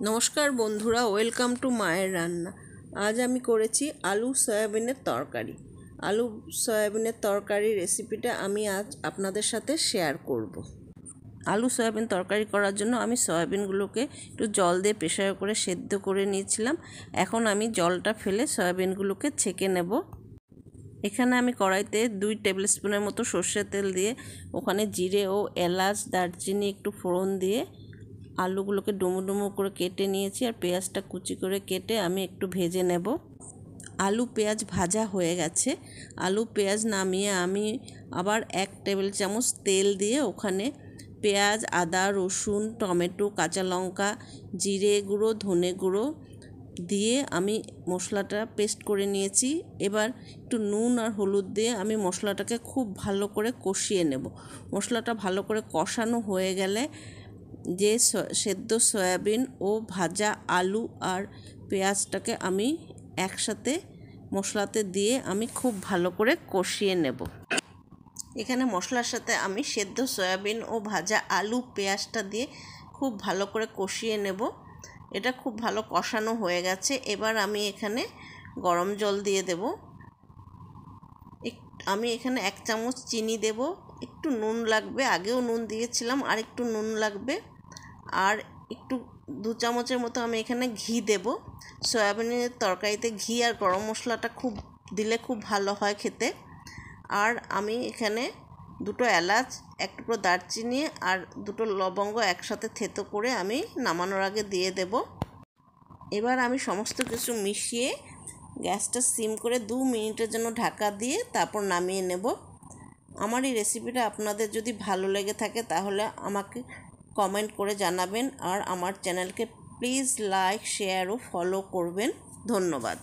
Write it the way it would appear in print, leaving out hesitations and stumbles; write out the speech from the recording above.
নমস্কার বন্ধুরা, welcome to মায়ের রান্না। আজ আমি করেছি আলু সয়াবিনের তরকারি। আলু সয়াবিনের তরকারি রেসিপিটা আমি আজ আপনাদের সাথে শেয়ার করব। আলু সয়াবিন তরকারি করার জন্য আমি সয়াবিনগুলোকে একটু জল দিয়ে প্রেসার করে সেদ্ধ করে নিয়েছিলাম। এখন আমি জলটা ফেলে সয়াবিনগুলোকে ছেঁকে নেব। এখানে আমি কড়াইতে 2 টেবিল স্পুনের মতো সর্ষের তেল দিয়ে ওখানে জিরে ও এলাচ দারচিনি একটু ফোড়ন দিয়ে আলুগুলোকে ডুমো ডুমো করে কেটে নিয়েছি। আর পেঁয়াজটা কুচি করে কেটে আমি একটু ভেজে নেব। আলু পেঁয়াজ ভাজা হয়ে গেছে। আলু পেঁয়াজ নামিয়ে আমি আবার 1 টেবিল চামচ তেল দিয়ে ওখানে পেঁয়াজ, আদা, রসুন, টমেটো, কাঁচা লঙ্কা, জিরে গুঁড়ো, ধনে গুঁড়ো দিয়ে আমি মশলাটা পেস্ট করে নিয়েছি। এবার একটু নুন আর হলুদ দিয়ে আমি মশলাটাকে খুব ভালো করে কষিয়ে নেব। মশলাটা ভালো করে কষানো হয়ে গেলে যে সেদ্ধ সয়াবিন ও ভাজা আলু আর পেঁয়াজটাকে আমি একসাথে মশলাতে দিয়ে আমি খুব ভালো করে কষিয়ে নেব। এখানে মশলার সাথে আমি সেদ্ধ সয়াবিন ও ভাজা আলু পেঁয়াজটা দিয়ে খুব ভালো করে কষিয়ে নেব। এটা খুব ভালো কষানো হয়ে গেছে। এবার আমি এখানে গরম জল দিয়ে দেব। আমি এখানে 1 চামচ চিনি দেব। একটু নুন লাগবে, আগেও নুন দিয়েছিলাম, আর একটু নুন লাগবে। আর একটু 2 চামচের মতো আমি এখানে ঘি দেব। সয়াবিনের তরকারিতে ঘি আর গরম মশলাটা দিলে খুব ভালো হয় খেতে। আর আমি এখানে 2টো এলাচ, 1 টুকরো দারচিনি আর 2টো লবঙ্গ একসাথে থেতো করে আমি নামানোর আগে দিয়ে দেব। এবার আমি সমস্ত কিছু মিশিয়ে গ্যাসটা সিম করে 2 মিনিটের জন্য ঢাকা দিয়ে তারপর নামিয়ে নেব। আমার এই রেসিপিটা আপনাদের যদি ভালো লেগে থাকে তাহলে আমাকে কমেন্ট করে জানাবেন। আর আমার চ্যানেলকে প্লিজ লাইক, শেয়ার ও ফলো করবেন। ধন্যবাদ।